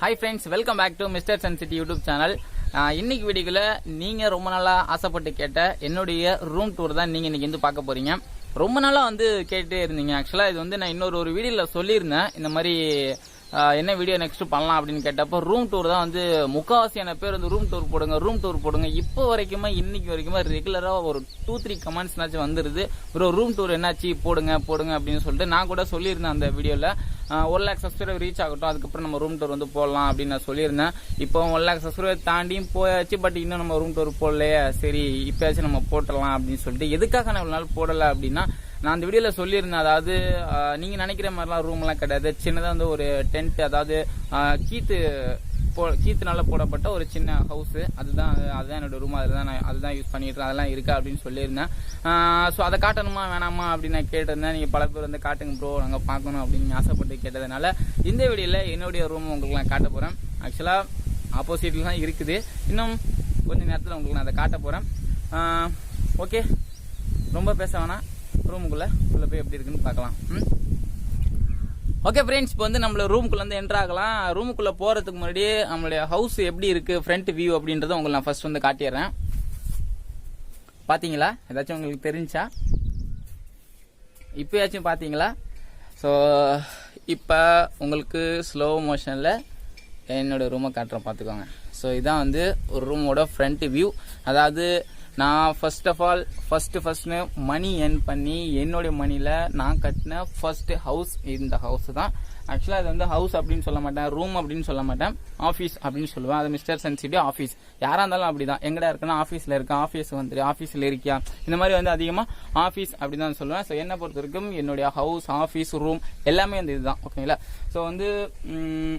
Hi friends, welcome back to Mr. Sun City YouTube channel. இன்னைக்கு வீடியோல நீங்க ரொம்ப நாளா ஆசைப்பட்டு கேட்ட என்னுடைய ரூம் டூர் தான் நீங்க இன்னைக்கு வந்து பார்க்க போறீங்க. ரொம்ப நாளா வந்து கேட்டே இருந்தீங்க. ஆக்சுவலா இது வந்து நான் இன்னொரு வீடியோல சொல்லியிருந்தேன். இந்த மாதிரி என்ன வீடியோ நெக்ஸ்ட் பண்ணலாம் அப்படின்னு கேட்டப்போ ரூம் டூர் தான் வந்து முக்காவாசியான பேர் வந்து ரூம் டூர் போடுங்க. இப்போ வரைக்குமே இன்னைக்கு வரைக்குமே ரெகுலரா ஒரு 2-3 கமெண்ட்ஸ்னாச்சும் வந்துருது. ரூம் டூர் என்னாச்சு போடுங்க அப்படின்னு சொல்லிட்டு நான் கூட சொல்லியிருந்தேன் அந்த வீடியோல. 1 lakh சப்ஸ்கிரைபர் ரீச் ஆகட்டும், அதுக்கப்புறம் நம்ம ரூம் டூர் வந்து போடலாம் அப்படின்னு நான் சொல்லியிருந்தேன். இப்போ 1 lakh சப்ஸ்கிரைபர் தாண்டியும் போயாச்சு. பட் இன்னும் நம்ம ரூம் டூர் போடலையே, சரி இப்பயாச்சும் நம்ம போட்டலாம் அப்படின்னு சொல்லிட்டு. எதுக்காக நான் இவ்வளவு நாள் போடல அப்படின்னா, நான் அந்த வீடியோல சொல்லியிருந்தேன். அதாவது நீங்க நினைக்கிற மாதிரிலாம் ரூம் எல்லாம் கிடையாது. சின்னதா வந்து ஒரு டென்ட், அதாவது கீத்துனால போடப்பட்ட ஒரு சின்ன ஹவுஸ். அதுதான் என்னோட ரூம். அதுதான் யூஸ் பண்ணிட்டு இருக்கேன். அதெல்லாம் இருக்கா அப்படின்னு சொல்லியிருந்தேன். ஸோ அதை காட்டணுமா வேணாமா அப்படின்னு நான் கேட்டிருந்தேன். நீங்க பல பேர் வந்து காட்டுங்க ப்ரோ, நாங்கள் பார்க்கணும் அப்படின்னு ஆசைப்பட்டு கேட்டதுனால இந்த வீடியோல என்னுடைய ரூம் உங்களுக்கு நான் காட்ட போறேன். ஆக்சுவலா ஆப்போசிட்ல தான் இருக்குது. இன்னும் கொஞ்ச நேரத்தில் உங்களுக்கு நான் அதை காட்ட போறேன். ஓகே, ரொம்ப பேச வேணாம், ரூமுக்குள்ள போய் எப்படி இருக்குன்னு பார்க்கலாம். ஓகே ஃப்ரெண்ட்ஸ், இப்போ வந்து நம்மள ரூமுக்குள்ள வந்து என்டர் ஆகலாம். ரூமுக்குள்ள போறதுக்கு முன்னாடி நம்மளுடைய ஹவுஸ் எப்படி இருக்கு, ஃப்ரண்ட் வியூ அப்படின்றத உங்களுக்கு நான் ஃபர்ஸ்ட் வந்து காட்டிடுறேன். பாத்தீங்களா? ஏதாச்சும் உங்களுக்கு தெரிஞ்சா? இப்பயாச்சும் பாத்தீங்களா? ஸோ இப்போ உங்களுக்கு ஸ்லோ மோஷன்ல என்னோட ரூமை காட்டுறேன், பார்த்துக்கோங்க. ஸோ இதான் வந்து ஒரு ரூமோட ஃப்ரண்ட் வியூ. அதாவது நான் ஃபர்ஸ்ட் மணி ஏர்ன் பண்ணி என்னுடைய மணில நான் கட்டின ஃபர்ஸ்ட் ஹவுஸ் இந்த ஹவுஸ் தான். ஆக்சுவலா இது வந்து ஹவுஸ் அப்படின்னு சொல்ல மாட்டேன், ரூம் அப்படின்னு சொல்ல மாட்டேன், ஆஃபீஸ் அப்படின்னு சொல்லுவேன். அது மிஸ்டர் சன் சிட்டி ஆஃபீஸ். யாரா இருந்தாலும் அப்படிதான். எங்கடா இருக்குன்னா ஆஃபீஸ்ல இருக்கேன், ஆஃபீஸ் வந்துரு, ஆஃபீஸ்ல இருக்கியா, இந்த மாதிரி வந்து அதிகமா ஆஃபீஸ் அப்படின்னு தான் சொல்லுவேன். ஸோ என்னை பொறுத்த வரைக்கும் என்னுடைய ஹவுஸ், ஆஃபீஸ், ரூம் எல்லாமே வந்து இதுதான். ஓகேங்களா? ஸோ வந்து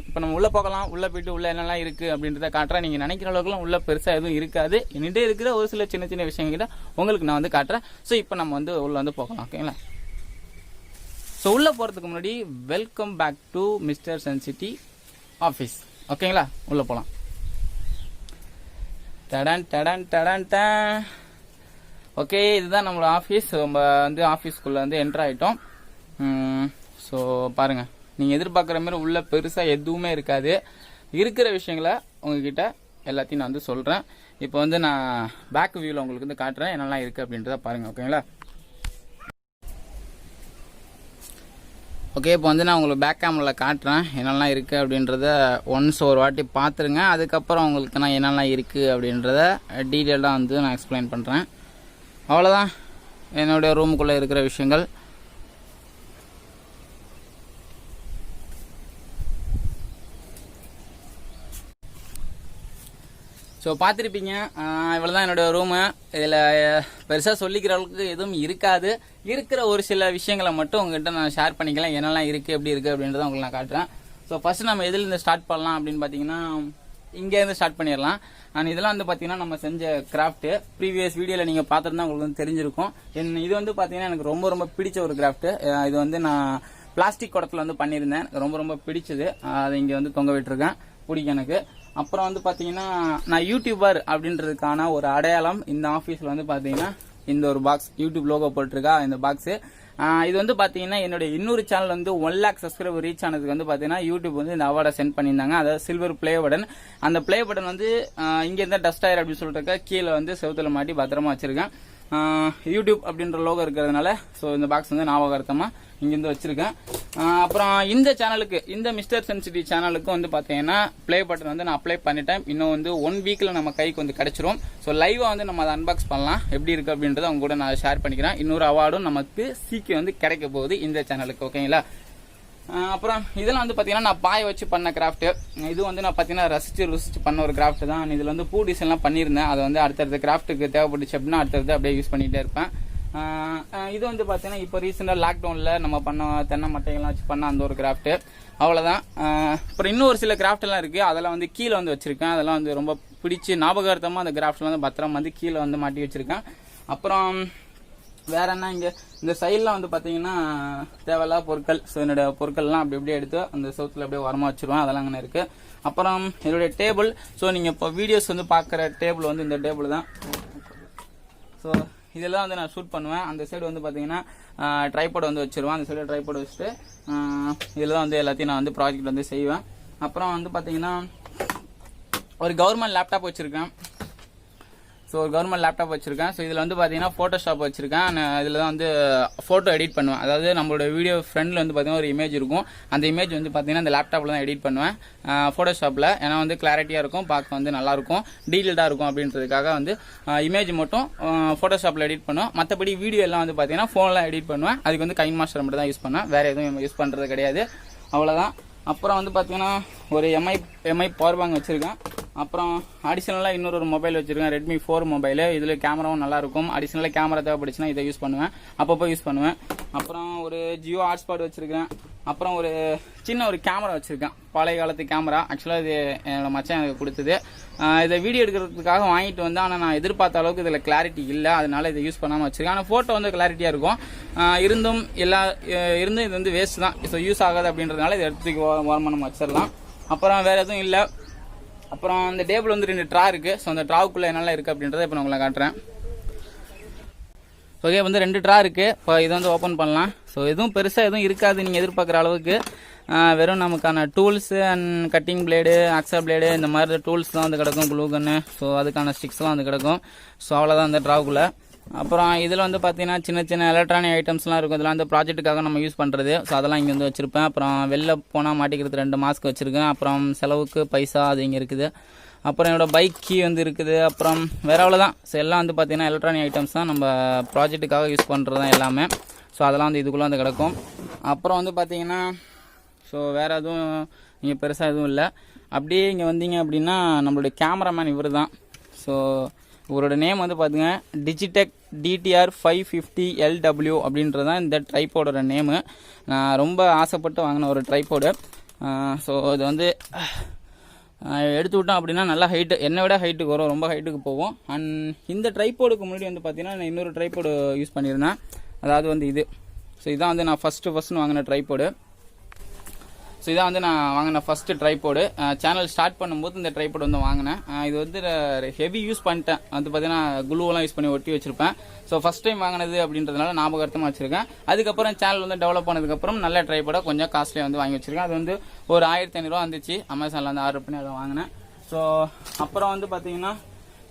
இப்போ நம்ம உள்ள போகலாம். உள்ள போயிட்டு உள்ள என்னெல்லாம் இருக்கு அப்படின்றத காட்டுறேன். நீங்க நினைக்கிற அளவுக்குலாம் உள்ள பெருசா எதுவும் இருக்காது. என்னிட்ட இருக்கிற ஒரு சில சின்ன சின்ன விஷயங்கிட்ட உங்களுக்கு நான் வந்து காட்டுறேன். ஸோ இப்போ நம்ம வந்து உள்ள வந்து போகலாம். ஓகேங்களா? ஸோ உள்ள போறதுக்கு முன்னாடி welcome back to mister sun city office. ஓகேங்களா? உள்ள போலாம். ஓகே, இதுதான் நம்மளோட ஆஃபீஸ். நம்ம வந்து ஆஃபீஸ்க்குள்ள வந்து என்டர் ஆயிட்டோம். ஸோ பாருங்க, நீங்க எதிர்பார்க்குற மாதிரி உள்ள பெருசா எதுவுமே இருக்காது. இருக்கிற விஷயங்களை உங்ககிட்ட எல்லாத்தையும் நான் வந்து சொல்றேன். இப்போ வந்து நான் பேக் வியூல உங்களுக்கு வந்து காட்டுறேன் என்னெல்லாம் இருக்கு அப்படின்றத பாருங்க. ஓகேங்களா? ஓகே, இப்போ வந்து நான் உங்களுக்கு பேக் கேமராவில் காட்டுறேன் என்னெல்லாம் இருக்குது அப்படின்றத. ஒன்ஸ் ஒரு வாட்டி பார்த்துருங்க. அதுக்கப்புறம் உங்களுக்கு நான் என்னெல்லாம் இருக்குது அப்படின்றத டீட்டெயிலாக வந்து நான் எக்ஸ்பிளைன் பண்ணுறேன். அவ்வளோதான் என்னுடைய ரூமுக்குள்ளே இருக்கிற விஷயங்கள். ஸோ பார்த்துருப்பீங்க, இவ்வளோதான் என்னோட ரூமு. இதில் பெருசாக சொல்லிக்கிற அளவுக்கு எதுவும் இருக்காது. இருக்கிற ஒரு சில விஷயங்களை மட்டும் உங்ககிட்ட நான் ஷேர் பண்ணிக்கலாம். என்னெல்லாம் இருக்குது, எப்படி இருக்குது அப்படின்றத உங்களுக்கு நான் காட்டுறேன். ஸோ ஃபர்ஸ்ட் நம்ம எதுலேருந்து ஸ்டார்ட் பண்ணலாம் அப்படின்னு பார்த்தீங்கன்னா, இங்கேருந்து ஸ்டார்ட் பண்ணிடலாம். இதெல்லாம் வந்து பார்த்தீங்கன்னா நம்ம செஞ்ச கிராஃப்ட். ப்ரீவியஸ் வீடியோவில் நீங்கள் பார்த்துருந்தா உங்களுக்கு வந்து தெரிஞ்சிருக்கும். இது வந்து பார்த்தீங்கன்னா எனக்கு ரொம்ப ரொம்ப பிடிச்ச ஒரு கிராஃப்ட். இது வந்து நான் பிளாஸ்டிக் குடத்தில் வந்து பண்ணியிருந்தேன். எனக்கு ரொம்ப ரொம்ப பிடிச்சது. அதை இங்கே வந்து தொங்க விட்டுருக்கேன், பிடிக்கும் எனக்கு. அப்புறம் வந்து பாத்தீங்கன்னா நான் யூடியூபர் அப்படின்றதுக்கான ஒரு அடையாளம் இந்த ஆபீஸ்ல வந்து பாத்தீங்கன்னா இந்த ஒரு பாக்ஸ், யூடியூப் லோகோ போட்டிருக்கா இந்த பாக்ஸ். இது வந்து பாத்தீங்கன்னா என்னுடைய இன்னொரு சேனல் வந்து 1 lakh சப்ஸ்கிரைபர் ரீச் ஆனதுக்கு வந்து பாத்தீங்கன்னா யூடியூப் வந்து இந்த அவார்டை சென்ட் பண்ணியிருந்தாங்க. அதாவது சில்வர் பிளே பட்டன். அந்த பிளே பட்டன் வந்து இங்க இருந்தா டஸ்ட் ஆயிர் அப்படின்னு சொல்லிட்டு கீழே வந்து செவுத்துல மாட்டி பத்திரமா வச்சிருக்கேன். யூடியூப் அப்படின்ற லோகோ இருக்கிறதுனால ஸோ இந்த பாக்ஸ் வந்து ஞாபகார்த்தமா இங்கிருந்து வச்சிருக்கேன். அப்புறம் இந்த சேனலுக்கு, இந்த மிஸ்டர் சன் சிட்டி சேனலுக்கு வந்து பாத்தீங்கன்னா பிளே பட்டன் வந்து நான் அப்ளை பண்ணிட்டேன். இன்னும் வந்து 1 வீக்ல நம்ம கைக்கு வந்து கிடைச்சிரும். ஸோ லைவா வந்து நம்ம அதை அன்பாக்ஸ் பண்ணலாம், எப்படி இருக்கு அப்படின்றத அவங்க கூட நான் ஷேர் பண்ணிக்கிறேன். இன்னொரு அவார்டும் நமக்கு சீக்கிரம் வந்து கிடைக்க போகுது இந்த சேனலுக்கு. ஓகேங்களா? அப்புறம் இதெல்லாம் வந்து பாத்தீங்கன்னா நான் பாய வச்சு பண்ண கிராஃப்ட். இது வந்து நான் பாத்தீங்கன்னா ரசிச்சு பண்ண ஒரு கிராஃப்ட் தான். இதுல வந்து பூ டிசைன்லாம் பண்ணியிருந்தேன். அதை வந்து அடுத்தடுத்த கிராஃப்ட்டுக்கு தேவைப்பட்டுச்சு அப்படின்னா அடுத்தடுத்து அப்படியே யூஸ் பண்ணிட்டே இருப்பேன். இது வந்து பாத்தீங்கன்னா இப்போ ரீசெண்டா லாக்டவுன்ல நம்ம பண்ண தென்னை மட்டைகள்லாம் வச்சு பண்ண அந்த ஒரு கிராஃப்ட். அவ்வளவுதான். அப்புறம் இன்னும் ஒரு சில கிராஃப்ட் எல்லாம் இருக்கு. அதெல்லாம் வந்து கீழே வந்து வச்சிருக்கேன். அதெல்லாம் வந்து ரொம்ப பிடிச்சி ஞாபகார்த்தமா அந்த கிராஃப்ட்ல வந்து பத்திரம் வந்து கீழே வந்து மாட்டி வச்சிருக்கேன். அப்புறம் வேற என்ன, இங்க இந்த சைட்லாம் வந்து பாத்தீங்கன்னா தேவையில்லாத பொருட்கள். ஸோ என்னோட பொருட்கள்லாம் அப்படி அப்படியே எடுத்து அந்த சவுத்துல அப்படியே வரமா வச்சிருவேன். அதெல்லாம் அங்கே இருக்கு. அப்புறம் என்னுடைய டேபிள். ஸோ நீங்க இப்போ வீடியோஸ் வந்து பாக்குற டேபிள் வந்து இந்த டேபிள் தான். ஸோ இதெல்லாம் வந்து நான் ஷூட் பண்ணுவேன். அந்த சைடு வந்து பாத்தீங்கன்னா ட்ரைபாட் வந்து வச்சிருவேன். அந்த சைடு ட்ரைபாட் வச்சுட்டு இதுல தான் வந்து எல்லாத்தையும் நான் வந்து ப்ராஜெக்ட் வந்து செய்வேன். அப்புறம் வந்து பார்த்தீங்கன்னா ஒரு கவர்மெண்ட் லேப்டாப் வச்சுருக்கேன். ஸோ ஒரு கவர்மெண்ட் லேப்டாப் வச்சுருக்கேன். ஸோ இதில் வந்து பார்த்தீங்கன்னா ஃபோட்டோஷாப் வச்சுருக்கேன். இதில் தான் வந்து ஃபோட்டோ எடிட் பண்ணுவேன். அதாவது நம்மளோட வீடியோ ஃப்ரெண்டில் வந்து பார்த்தீங்கன்னா ஒரு இமேஜ் இருக்கும். அந்த இமேஜ் வந்து பார்த்தீங்கன்னா இந்த லேப்டாப்பில் தான் எடிட் பண்ணுவேன் ஃபோட்டோஷாப்பில். ஏன்னா வந்து கிளாரிட்டியாக இருக்கும், பார்க்க வந்து நல்லாயிருக்கும், டீட்டெயில்டாக இருக்கும் அப்படின்றதுக்காக வந்து இமேஜ் மட்டும் ஃபோட்டோஷாப்பில் எடிட் பண்ணுவேன். மற்றபடி வீடியோ எல்லாம் வந்து பார்த்தீங்கன்னா ஃபோனில் எடிட் பண்ணுவேன். அதுக்கு வந்து கைன் மாஸ்டர் மட்டும் தான் யூஸ் பண்ணுவேன், வேறு எதுவும் யூஸ் பண்ணுறது கிடையாது. அவ்வளோதான். அப்புறம் வந்து பார்த்தீங்கன்னா ஒரு எம்ஐ பவர் பேங்க் வச்சுருக்கேன். அப்புறம் அடிஷ்னலாக இன்னொரு மொபைல் வச்சுருக்கேன், ரெட்மி 4 மொபைலு. இதில் கேமராவும் நல்லாயிருக்கும். அடிஷ்னலாக கேமரா தேவைப்படுச்சுன்னா இதை யூஸ் பண்ணுவேன், அப்பப்போ யூஸ் பண்ணுவேன். அப்புறம் ஒரு ஜியோ ஹாட்ஸ்பாட் வச்சுருக்கேன். அப்புறம் ஒரு சின்ன ஒரு கேமரா வச்சுருக்கேன், பழைய காலத்து கேமரா. ஆக்சுவலாக இது என்னோட மச்சான் எனக்கு கொடுத்தது. இதை வீடியோ எடுக்கிறதுக்காக வாங்கிட்டு வந்தேன். ஆனால் நான் எதிர்பார்த்த அளவுக்கு இதில் கிளாரிட்டி இல்லை, அதனால இதை யூஸ் பண்ணாமல் வச்சுருக்கேன். ஆனால் ஃபோட்டோ வந்து கிளாரிட்டியாக இருக்கும். இருந்தும் இது வந்து வேஸ்ட் தான், ஸோ யூஸ் ஆகாது அப்படின்றதுனால இதை எடுத்துக்கு ஓரமாக நம்ம வச்சிடலாம். அப்புறம் வேறு எதுவும் இல்லை. அப்புறம் இந்த டேபிள் வந்து 2 ட்ரா இருக்குது. ஸோ அந்த ட்ராவுக்குள்ளே என்னெல்லாம் இருக்குது அப்படின்றத இப்போ நான் உங்களை காட்டுறேன். ஓகே, வந்து 2 ட்ரா இருக்குது. இப்போ இதை வந்து ஓப்பன் பண்ணலாம். ஸோ எதுவும் பெருசாக எதுவும் இருக்காது நீங்கள் எதிர்பார்க்குற அளவுக்கு. வெறும் நமக்கான tools and cutting blade, hacksaw blade, இந்த மாதிரி டூல்ஸ் தான் வந்து கிடக்கும், க்ளூ கன்னு. ஸோ அதுக்கான ஸ்டிக்ஸ்லாம் வந்து கிடக்கும். ஸோ அவ்வளோதான் இந்த ட்ராவுக்குள்ளே. அப்புறம் இதில் வந்து பார்த்தீங்கன்னா சின்ன சின்ன எலக்ட்ரானிக் ஐட்டம்ஸ்லாம் இருக்கும். இதெல்லாம் வந்து ப்ராஜெக்ட்டுக்காக நம்ம யூஸ் பண்ணுறது. ஸோ அதெல்லாம் இங்கே வந்து வச்சுருப்பேன். அப்புறம் வெளில போனால் மாட்டிக்கிறது 2 மாஸ்க் வச்சுருக்கேன். அப்புறம் செலவுக்கு பைசா அது இங்கே இருக்குது. அப்புறம் என்னோடய பைக் கீ வந்து இருக்குது. அப்புறம் வேறு அவ்வளோதான். ஸோ எல்லாம் வந்து பார்த்தீங்கன்னா எலக்ட்ரானிக் ஐட்டம்ஸ் தான், நம்ம ப்ராஜெக்ட்டுக்காக யூஸ் பண்ணுறது தான் எல்லாமே. ஸோ அதெல்லாம் வந்து இதுக்குள்ளே வந்து கிடக்கும். அப்புறம் வந்து பார்த்தீங்கன்னா ஸோ வேறு எதுவும் இங்கே பெருசாக எதுவும் இல்லை. அப்படியே இங்கே வந்தீங்க அப்படின்னா நம்மளுடைய கேமராமேன் இவர் தான். ஸோ இவரோட நேம் வந்து பார்த்துங்க டிஜிடெக் DTR 550 LW அப்படின்றது தான் இந்த ட்ரைபோடோட நேமு. நான் ரொம்ப ஆசைப்பட்டு வாங்கின ஒரு ட்ரைபோடு. ஸோ இது வந்து எடுத்து விட்டோம் அப்படின்னா நல்லா ஹைட்டு, என்னை விட ஹைட்டுக்கு வரும், ரொம்ப ஹைட்டுக்கு போகும். அண்ட் இந்த ட்ரைபோடுக்கு முன்னாடி வந்து பார்த்தீங்கன்னா நான் இன்னொரு ட்ரைபோடு யூஸ் பண்ணியிருந்தேன். அதாவது வந்து இது. ஸோ இதான் வந்து நான் ஃபஸ்ட்டு வாங்கின ட்ரைபோடு. ஸோ இதான் வந்து நான் வாங்கின ஃபஸ்ட்டு ட்ரைபோடு. சேனல் ஸ்டார்ட் பண்ணும்போது இந்த ட்ரைபோடு வந்து வாங்கினேன். இது வந்து ஹெவி யூஸ் பண்ணிட்டேன். வந்து பார்த்தீங்கன்னா குளூவெல்லாம் யூஸ் பண்ணி ஒட்டி வச்சுருப்பேன். ஸோ ஃபஸ்ட் டைம் வாங்கினது அப்படின்றதுனால ஞாபகார்த்தமாக வச்சுருக்கேன். அதுக்கப்புறம் சேனல் வந்து டெவலப் பண்ணதுக்கப்புறம் நல்ல ட்ரைபோட கொஞ்சம் காஸ்ட்லியாக வந்து வாங்கி வச்சுருக்கேன். அது வந்து ஒரு 1500 ரூபா வந்துச்சு. அமேசானில் வந்து ஆர்டர் பண்ணி அதை வாங்கினேன். ஸோ அப்புறம் வந்து பார்த்தீங்கன்னா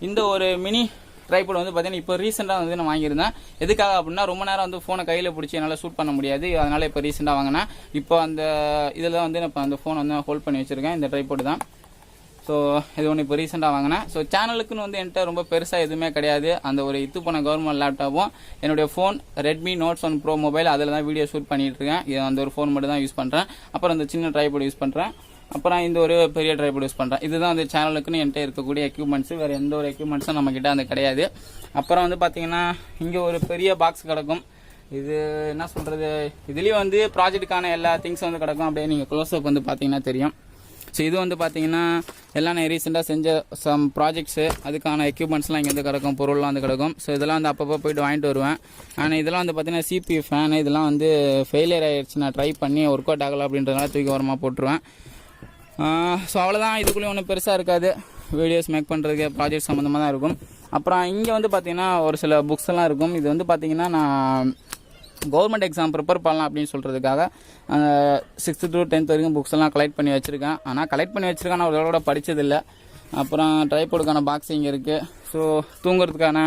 இந்த ஒரு மினி ட்ரைபோட் வந்து பார்த்தீங்கன்னா இப்போ ரீசெண்டாக வந்து நான் வாங்கியிருந்தேன். எதுக்காக அப்படின்னா ரொம்ப நேரம் வந்து ஃபோனை கையில் பிடிச்சி என்னால் ஷூட் பண்ண முடியாது. அதனால் இப்போ ரீசெண்டாக வாங்கினேன். இப்போ அந்த இதில் வந்து நான் இப்போ அந்த ஃபோனை வந்து ஹோல்ட் பண்ணி வச்சுருக்கேன். இந்த ட்ரைபோட் தான். ஸோ இது ஒன்று இப்போ ரீசெண்டாக வாங்கினேன். ஸோ சேனலுக்குன்னு வந்து என்கிட்ட ரொம்ப பெருசாக எதுவுமே கிடையாது. அந்த ஒரு போன கவர்மெண்ட் லேப்டாப்பும் என்னுடைய phone Redmi Note 1 Pro mobile, அதில் தான் வீடியோ ஷூட் பண்ணிகிட்டு இருக்கேன். இது அந்த ஒரு ஃபோன் மட்டும் தான் யூஸ் பண்ணுறேன். அப்புறம் இந்த சின்ன ட்ரைபோட் யூஸ் பண்ணுறேன். அப்புறம் இந்த ஒரு பெரிய ட்ரைபோட் யூஸ் பண்ணுறேன். இதுதான் வந்து சேனலுக்குன்னு என்கிட்ட இருக்கக்கூடிய எக்யூப்மெண்ட்ஸு. வேறு எந்த ஒரு எக்யூப்மெண்ட்ஸும் நம்மக்கிட்ட அந்த கிடையாது. அப்புறம் வந்து பார்த்தீங்கன்னா இங்கே ஒரு பெரிய பாக்ஸ் கிடக்கும். இது என்ன சொல்கிறது, இதுலேயும் வந்து ப்ராஜெக்ட்டுக்கான எல்லா திங்ஸும் வந்து கிடக்கும். அப்படியே நீங்கள் க்ளோஸ்அப் வந்து பார்த்தீங்கன்னா தெரியும். ஸோ இது வந்து பார்த்தீங்கன்னா எல்லாம் நான் ரீசெண்டாக செஞ்ச சம் ப்ராஜெக்ட்ஸு, அதுக்கான எக்யூப்மெண்ட்ஸ்லாம் இங்கே வந்து கிடக்கும், பொருள்லாம் வந்து கிடக்கும். ஸோ இதெல்லாம் வந்து அப்பப்போ போய்ட்டு வாங்கிட்டு வருவேன். ஆனால் இதெல்லாம் வந்து பார்த்தீங்கன்னா CPU ஃபேனு, இதெல்லாம் வந்து ஃபெயிலியர் ஆகிடுச்சு. நான் ட்ரை பண்ணி ஒர்க் அவுட் ஆகலை அப்படின்றதுனால தூக்கி ஓரமாக போட்டுருவேன். ஸோ அவ்வளோதான். இதுக்குள்ளேயும் ஒன்றும் பெருசாக இருக்காது. வீடியோஸ் மேக் பண்ணுறதுக்கு ப்ராஜெக்ட் சம்மந்தமாக தான் இருக்கும். அப்புறம் இங்கே வந்து பார்த்திங்கன்னா ஒரு சில புக்ஸ் எல்லாம் இருக்கும். இது வந்து பார்த்திங்கன்னா நான் கவர்மெண்ட் எக்ஸாம் ப்ரிப்பேர் பண்ணலாம் அப்படின்னு சொல்கிறதுக்காக 6th to 10th வரைக்கும் புக்ஸ் எல்லாம் கலெக்ட் பண்ணி வச்சுருக்கேன். ஆனால் கலெக்ட் பண்ணி வச்சுருக்கேன், நான் ஒரு படித்ததில்லை. அப்புறம் ட்ரைபோடுக்கான பாக்ஸ் இங்கே இருக்குது. ஸோ தூங்குறதுக்கான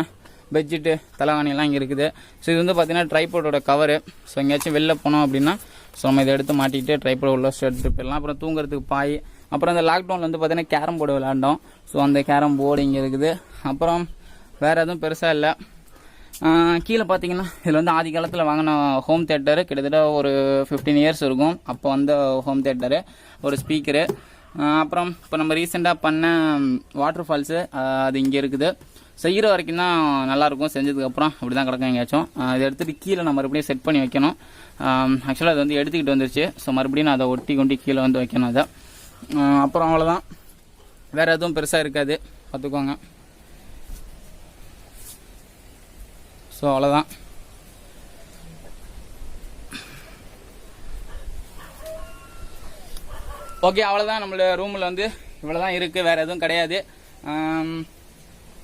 பெட்ஷீட்டு, தலைவாணியெல்லாம் இங்கே இருக்குது. ஸோ இது வந்து பார்த்திங்கன்னா ட்ரைபோடோட கவரு. ஸோ எங்கேயாச்சும் வெளில போனோம் அப்படின்னா ஸோ நம்ம இதை எடுத்து மாட்டிக்கிட்டு ட்ரைபோட் உள்ள எடுத்துகிட்டு போயிடலாம். அப்புறம் தூங்குறதுக்கு பாய். அப்புறம் இந்த லாக்டவுனில் வந்து பார்த்தீங்கன்னா கேரம் போர்டு விளையாண்டோம். ஸோ அந்த கேரம் போர்டு இங்கே இருக்குது. அப்புறம் வேறு எதுவும் பெருசாக இல்லை. கீழே பார்த்தீங்கன்னா இதில் வந்து ஆதி காலத்தில் வாங்கின ஹோம் தியேட்டரு, கிட்டத்தட்ட ஒரு 15 years இருக்கும். அப்போ வந்த ஹோம் தியேட்டரு, ஒரு ஸ்பீக்கரு. அப்புறம் இப்போ நம்ம ரீசெண்டாக பண்ண வாட்டர் ஃபால்ஸு, அது இங்கே இருக்குது. செய்கிற வரைக்கும் தான் நல்லாயிருக்கும், செஞ்சதுக்கப்புறம் அப்படி தான் கிடக்கும் எங்கேயாச்சும். இதை எடுத்துகிட்டு கீழே நான் மறுபடியும் செட் பண்ணி வைக்கணும். ஆக்சுவலாக அது வந்து எடுத்துக்கிட்டு வந்துருச்சு. ஸோ மறுபடியும் நான் அதை ஒட்டி கொண்டு கீழே வந்து வைக்கணும் அதை. அப்புறம் அவ்வளோதான், வேறு எதுவும் பெருசாக இருக்காது, பார்த்துக்கோங்க. ஸோ அவ்வளோதான். ஓகே, அவ்வளோதான். நம்மளோட ரூமில் வந்து இவ்வளோ தான் இருக்குது, வேறு எதுவும் கிடையாது.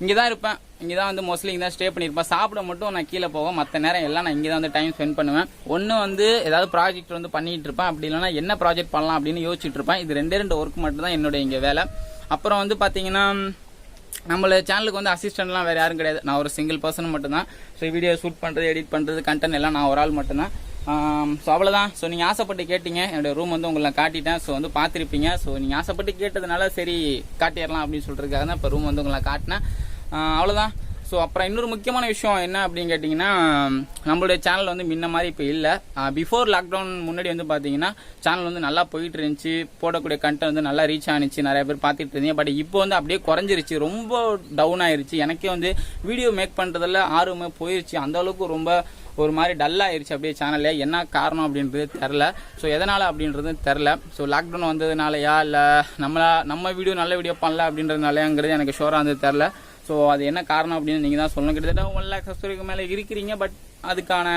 இங்கே தான் இருப்பேன். இங்கே தான் வந்து மோஸ்ட்லி இங்கே தான் ஸ்டே பண்ணியிருப்பேன். சாப்பிட மட்டும் நான் கீழே போவேன். மற்ற நேரம் எல்லாம் நான் இங்கே தான் வந்து டைம் ஸ்பெண்ட் பண்ணுவேன். ஒன்று வந்து ஏதாவது ப்ராஜெக்ட் வந்து பண்ணிட்டு இருப்பேன். அப்படி இல்லைனா என்ன ப்ராஜெக்ட் பண்ணலாம் அப்படின்னு யோசிச்சுட்டு இருப்பேன். இது 2 ஒர்க் மட்டும் தான் என்னோட இங்கே வேலை. அப்புறம் வந்து பார்த்தீங்கன்னா நம்மள சேனலுக்கு வந்து அசிஸ்டன்ட்லாம் வேறு யாரும் கிடையாது. நான் ஒரு சிங்கிள் பர்சன் மட்டும்தான். ஸோ வீடியோ ஷூட் பண்ணுறது, எடிட் பண்ணுறது, கண்டென்ட் எல்லாம் நான் ஒரு ஆள் மட்டும்தான். ஸோ அவ்வளோதான். ஸோ நீங்கள் ஆசைப்பட்டு கேட்டீங்க, என்னோடய ரூம் வந்து உங்களை காட்டிட்டேன். ஸோ வந்து பார்த்துருப்பீங்க. ஸோ நீங்கள் ஆசைப்பட்டு கேட்டதுனால சரி காட்டிடலாம் அப்படின்னு சொல்கிறதுக்காக தான் இப்போ ரூம் வந்து உங்களை காட்டினேன். அவ்வளோதான். ஸோ அப்புறம் இன்னொரு முக்கியமான விஷயம் என்ன அப்படின்னு கேட்டிங்கன்னா, நம்மளுடைய சேனல் வந்து முன்ன மாதிரி இப்போ இல்லை. பிஃபோர் லாக்டவுன் முன்னாடி வந்து பார்த்தீங்கன்னா சேனல் வந்து நல்லா போயிட்டு இருந்துச்சு. போடக்கூடிய கண்டென்ட் வந்து நல்லா ரீச் ஆனிச்சு, நிறைய பேர் பார்த்துட்டு இருந்தீங்க. பட் இப்போ வந்து அப்படியே குறைஞ்சிருச்சு, ரொம்ப டவுன் ஆயிருச்சு. எனக்கே வந்து வீடியோ மேக் பண்ணுறதுல ஆர்வமே போயிருச்சு. அந்த அளவுக்கு ரொம்ப ஒரு மாதிரி டல்லாகிருச்சு அப்படியே சேனல்ல. என்ன காரணம் அப்படின்றது தெரில. ஸோ எதனால் அப்படின்றது தெரில. ஸோ லாக்டவுன் வந்ததுனாலயா இல்லை நம்ம வீடியோ நல்ல வீடியோ பண்ணல அப்படின்றதுனாலங்கிறது எனக்கு ஷோராக வந்து தெரில. ஸோ அது என்ன காரணம் அப்படின்னு நீங்கள் தான் சொல்லணும். கிட்டத்தட்ட 1 lakh சப்ஸ்கிரைபருக்கு மேலே இருக்கிறீங்க. பட் அதுக்கான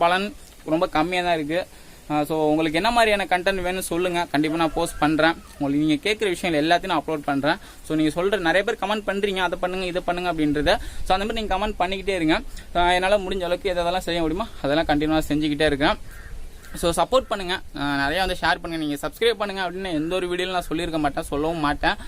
பலன் ரொம்ப கம்மியாக தான் இருக்குது. ஸோ உங்களுக்கு என்ன மாதிரியான கண்டென்ட் வேணும்னு சொல்லுங்கள். கண்டிப்பாக நான் போஸ்ட் பண்ணுறேன். உங்களுக்கு நீங்கள் கேட்குற விஷயங்கள் எல்லாத்தையும் நான் அப்லோட் பண்ணுறேன். ஸோ நீங்கள் சொல்கிற நிறைய பேர் கமெண்ட் பண்ணுறீங்க, அதை பண்ணுங்கள் இதை பண்ணுங்கள் அப்படின்றத. ஸோ அந்த மாதிரி நீங்கள் கமெண்ட் பண்ணிக்கிட்டே இருங்க. என்னால் முடிஞ்ச அளவுக்கு எதெல்லாம் செய்ய முடியுமோ அதெல்லாம் கண்டினியூவாக செஞ்சுக்கிட்டே இருக்கேன். ஸோ சப்போர்ட் பண்ணுங்கள், நிறையா வந்து ஷேர் பண்ணுங்கள். நீங்கள் சப்ஸ்கிரைப் பண்ணுங்கள் அப்படின்னு எந்த ஒரு வீடியோவில் நான் சொல்லியிருக்க மாட்டேன், சொல்லவும் மாட்டேன்.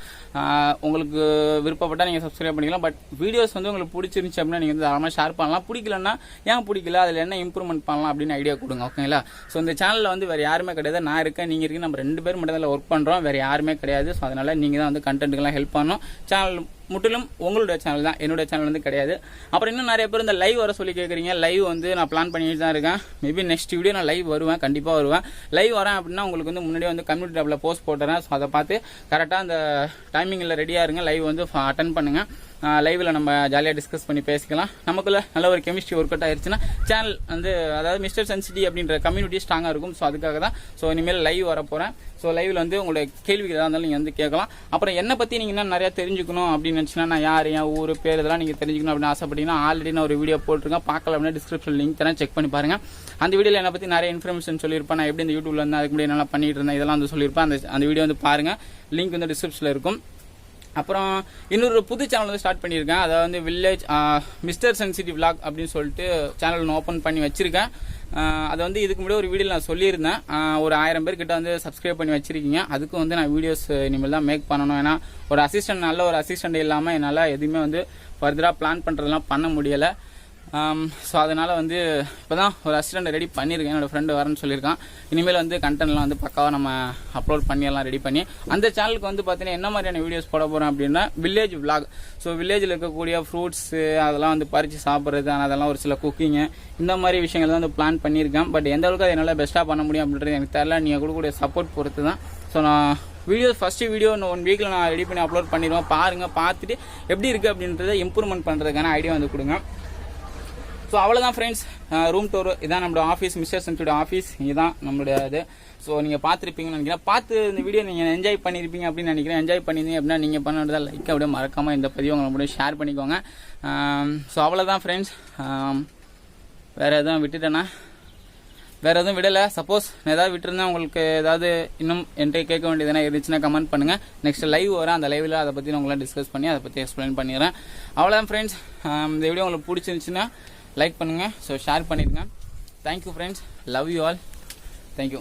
உங்களுக்கு விருப்பப்பட்டால் நீங்கள் சப்ஸ்கிரைப் பண்ணிக்கலாம். பட் வீடியோஸ் வந்து உங்களுக்கு பிடிச்சிருந்துச்சு அப்படின்னா நீங்கள் வந்து தாராளமாக ஷேர் பண்ணலாம். பிடிக்கலன்னா ஏன் பிடிக்கல, அதில் என்ன இம்ப்ரூவ்மெண்ட் பண்ணலாம் அப்படின்னு ஐடியா கொடுங்க. ஓகேங்களா? ஸோ இந்த சேனலில் வந்து வேறு யாருமே கிடையாது. நான் இருக்கேன், நீங்கள் இருக்கீங்க, நம்ம 2 பேர் மட்டும் தான் ஒர்க் பண்ணுறோம். வேறு யாருமே கிடையாது. ஸோ அதனால் நீங்கள் தான் வந்து கண்டென்ட்டுக்கெல்லாம் ஹெல்ப் பண்ணணும். சேனல் முற்றிலும் உங்களுடைய சேனல் தான், என்னுடைய சேனல் வந்து கிடையாது. அப்புறம் இன்னும் நிறைய பேர் இந்த லைவ் வர சொல்லி கேட்குறீங்க. லைவ் வந்து நான் பிளான் பண்ணிட்டு தான் இருக்கேன். மேபி நெக்ஸ்ட் வீடியோ நான் லைவ் வருவேன், கண்டிப்பாக வருவேன். லைவ் வரேன் அப்படின்னா உங்களுக்கு வந்து முன்னாடியே வந்து கம்யூனிட்டி டேப்பில் போஸ்ட் போட்டுறேன். ஸோ அதை பார்த்து கரெக்டாக அந்த டைமிங்கில் ரெடியாக இருங்க. லைவ் வந்து அட்டன் பண்ணுங்கள். லைவில் நம்ம ஜாலியாக டிஸ்கஸ் பண்ணி பேசிக்கலாம். நமக்குள்ள நல்ல ஒரு கெமிஸ்ட்ரி ஒர்க் அவுட் ஆயிடுச்சுன்னா சேனல் வந்து அதாவது மிஸ்டர் சென்சிட்டி அப்படின்ற கம்யூனிட்டி ஸ்ட்ராங்காக இருக்கும். ஸோ அதுக்காக தான் ஸோ இனிமேல் லைவ் வர போகிறேன். ஸோ லைவில் வந்து உங்களுடைய கேள்விகள் எதாக இருந்தாலும் நீங்கள் வந்து கேட்கலாம். அப்புறம் என்னை பற்றி நீங்கள் இன்னும் நிறையா தெரிஞ்சுக்கணும் அப்படின்னு நினச்சினா, நான் யார், என் ஊர் பேர் இதெல்லாம் நீங்கள் தெரிஞ்சுக்கணும் அப்படின்னு ஆசைப்பட்டீங்கன்னா ஆல்ரெடி நான் ஒரு வீடியோ போட்டிருக்கேன். பார்க்கல அப்படின்னா டிஸ்கிரிப்ஷன் லிங்க் தரேன், செக் பண்ணி பாருங்கள். அந்த வீடியோவில் என்னை பற்றி நிறைய இன்ஃபர்மேஷன் சொல்லியிருப்பேன். நான் எப்படி இந்த யூடியூப்ல இருந்து அதுக்கு முன்னாடி நல்லா பண்ணிட்டு இருந்தேன் இதெல்லாம் வந்து சொல்லியிருப்பேன். அந்த வீடியோ வந்து பாருங்கள், லிங்க் வந்து டிஸ்கிரிப்ஷனில் இருக்கும். அப்புறம் இன்னொரு புது சேனல் வந்து ஸ்டார்ட் பண்ணியிருக்கேன். அதாவது வந்து வில்லேஜ் மிஸ்டர் சென்சிட்டி விளாக் அப்படின்னு சொல்லிட்டு சேனல் ஓப்பன் பண்ணி வச்சிருக்கேன். அதை வந்து இதுக்கு முன்னாடி ஒரு வீடியோ நான் சொல்லியிருந்தேன். ஒரு 1000 பேர்கிட்ட வந்து சப்ஸ்கிரைப் பண்ணி வச்சிருக்கீங்க. அதுக்கு வந்து நான் வீடியோஸ் இனிமேல் தான் மேக் பண்ணணும். ஏன்னா ஒரு அசிஸ்டன்ட், நல்ல ஒரு அசிஸ்டன்ட் இல்லாமல் என்னால் எதுவுமே வந்து ஃபர்தராக பிளான் பண்ணுறதுலாம் பண்ண முடியலை. ஸோ அதனால் வந்து இப்போ தான் ஒரு அசிஸ்டண்ட் ரெடி பண்ணியிருக்கேன். என்னோடய ஃப்ரெண்டு வரேன்னு சொல்லியிருக்கான். இனிமேல் வந்து கண்டென்ட்லாம் வந்து பக்காவாக நம்ம அப்லோட் பண்ணியெல்லாம் ரெடி பண்ணி அந்த சேனலுக்கு வந்து பார்த்தீங்கன்னா என்ன மாதிரியான வீடியோஸ் போட போகிறேன் அப்படின்னா வில்லேஜ் விளாக். ஸோ வில்லேஜில் இருக்கக்கூடிய ஃப்ரூட்ஸு அதெல்லாம் வந்து பறித்து சாப்பிட்றது, அதெல்லாம் ஒரு சில குக்கிங்கு, இந்த மாதிரி விஷயங்கள் தான் வந்து பிளான் பண்ணியிருக்கேன். பட் எந்த அளவுக்கு அதை என்னால் பெஸ்ட்டாக பண்ண முடியும் அப்படின்றது எனக்கு தெரியல. நீங்கள் கொடுக்கக்கூடிய சப்போர்ட் பொறுத்து தான். ஸோ நான் ஃபஸ்ட்டு வீடியோ 1 வீக்கில் நான் ரெடி பண்ணி அப்லோட் பண்ணிடுவேன். பாருங்கள், பார்த்துட்டு எப்படி இருக்குது அப்படின்றத இம்ப்ரூவ்மெண்ட் பண்ணுறதுக்கான ஐடியா வந்து கொடுங்க. ஸோ அவ்வளோதான் ஃப்ரெண்ட்ஸ், ரூம் டூர் இதான் நம்மளோட ஆஃபீஸ், மிஸ்டர் சென்சிட்டியோட ஆஃபீஸ். இதுதான் நம்மளுடைய இது. ஸோ நீங்கள் பார்த்துருப்பீங்கன்னு நினைக்கிறேன். பார்த்து இந்த வீடியோ நீங்கள் என்ஜாய் பண்ணியிருப்பீங்க அப்படின்னு நினைக்கிறேன். என்ஜாய் பண்ணியிருந்தீங்க அப்படின்னா நீங்கள் பண்ணுறதா லைக் அப்படியே மறக்காமல் இந்த பதிவு உங்களை கூட ஷேர் பண்ணிக்கோங்க. ஸோ அவ்வளோதான் ஃப்ரெண்ட்ஸ், வேறு எதுவும் விட்டுட்டேன்னா வேறு எதுவும் விடலை. சப்போஸ் நான் ஏதாவது விட்டுருந்தேன், உங்களுக்கு ஏதாவது இன்னும் என்கிட்ட கேட்க வேண்டியதுனா இருந்துச்சுன்னா கமெண்ட் பண்ணுங்கள். நெக்ஸ்ட் லைவ் வரேன், அந்த லைவில் அதை பற்றி நான் உங்களை டிஸ்கஸ் பண்ணி அதை பற்றி எக்ஸ்பிளைன் பண்ணிடுறேன். அவ்வளோதான் ஃப்ரெண்ட்ஸ், இந்த வீடியோ உங்களுக்கு பிடிச்சிருந்துச்சுன்னா லைக் பண்ணுங்கள். ஸோ ஷேர் பண்ணிடுங்க. Thank you friends, love you all, thank you.